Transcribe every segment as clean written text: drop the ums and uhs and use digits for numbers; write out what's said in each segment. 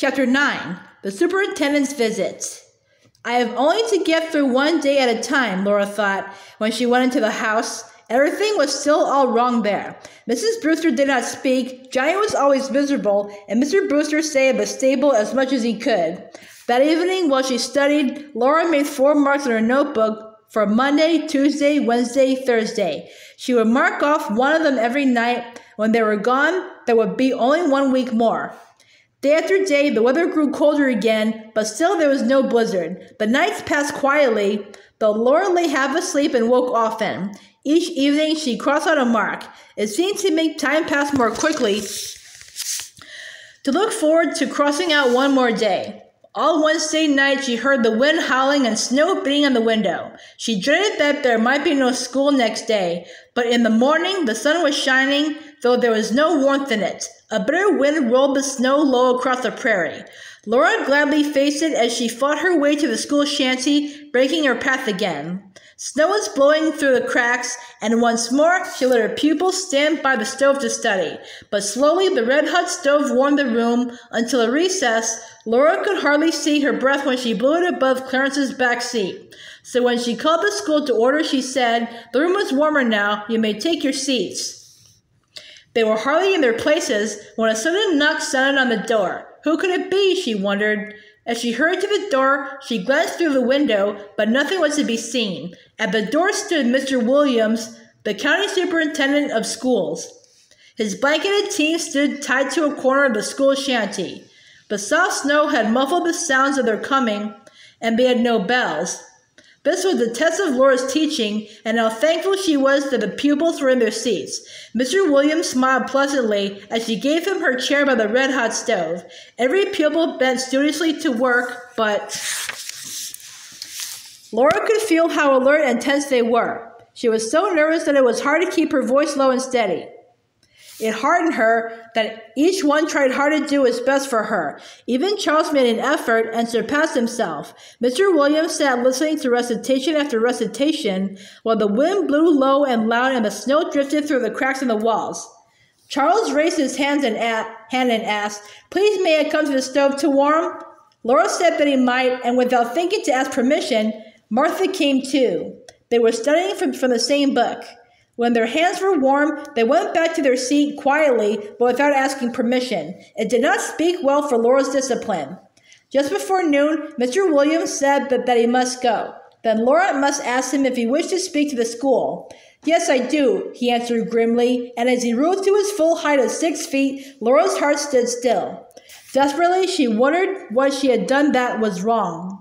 Chapter 9. The Superintendent's Visit. I have only to get through one day at a time, Laura thought when she went into the house. Everything was still all wrong there. Mrs. Brewster did not speak, Johnny was always miserable, and Mr. Brewster stayed at the stable as much as he could. That evening, while she studied, Laura made 4 marks in her notebook for Monday, Tuesday, Wednesday, Thursday. She would mark off one of them every night. When they were gone, there would be only 1 week more. Day after day, the weather grew colder again, but still there was no blizzard. The nights passed quietly, though Laura lay half asleep and woke often. Each evening, she crossed out a mark. It seemed to make time pass more quickly to look forward to crossing out one more day. All Wednesday night, she heard the wind howling and snow beating on the window. She dreaded that there might be no school next day, but in the morning, the sun was shining, though there was no warmth in it. A bitter wind rolled the snow low across the prairie. Laura gladly faced it as she fought her way to the school shanty, breaking her path again. Snow was blowing through the cracks, and once more she let her pupils stand by the stove to study. But slowly the red-hot stove warmed the room until at recess, Laura could hardly see her breath when she blew it above Clarence's back seat. So when she called the school to order, she said, "The room is warmer now. You may take your seats." They were hardly in their places when a sudden knock sounded on the door. Who could it be, she wondered. As she hurried to the door, she glanced through the window, but nothing was to be seen. At the door stood Mr. Williams, the county superintendent of schools. His blanketed team stood tied to a corner of the school shanty. The soft snow had muffled the sounds of their coming, and they had no bells. This was the test of Laura's teaching, and how thankful she was that the pupils were in their seats. Mr. Williams smiled pleasantly as she gave him her chair by the red-hot stove. Every pupil bent studiously to work, but Laura could feel how alert and tense they were. She was so nervous that it was hard to keep her voice low and steady. It hardened her that each one tried hard to do his best for her. Even Charles made an effort and surpassed himself. Mr. Williams sat listening to recitation after recitation while the wind blew low and loud and the snow drifted through the cracks in the walls. Charles raised his hand and asked, "Please may I come to the stove to warm?" Laura said that he might, and without thinking to ask permission, Martha came too. They were studying from the same book. When their hands were warm, they went back to their seat quietly, but without asking permission. It did not speak well for Laura's discipline. Just before noon, Mr. Williams said that he must go. Then Laura must ask him if he wished to speak to the school. "Yes, I do," he answered grimly, and as he rose to his full height of 6 feet, Laura's heart stood still. Desperately, she wondered what she had done that was wrong.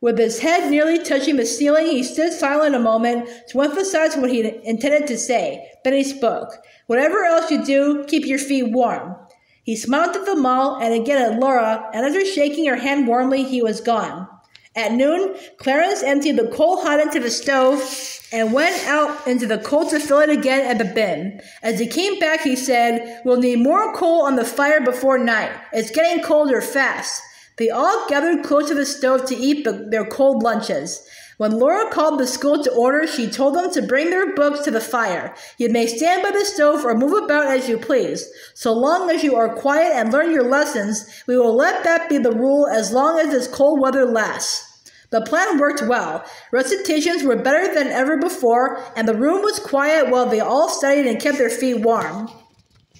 With his head nearly touching the ceiling, he stood silent a moment to emphasize what he intended to say. Then he spoke. "Whatever else you do, keep your feet warm." He smiled at them all and again at Laura, and after shaking her hand warmly, he was gone. At noon, Clarence emptied the coal hot into the stove and went out into the cold to fill it again at the bin. As he came back, he said, "We'll need more coal on the fire before night. It's getting colder fast." They all gathered close to the stove to eat their cold lunches. When Laura called the school to order, she told them to bring their books to the fire. "You may stand by the stove or move about as you please. So long as you are quiet and learn your lessons, we will let that be the rule as long as this cold weather lasts." The plan worked well. Recitations were better than ever before, and the room was quiet while they all studied and kept their feet warm.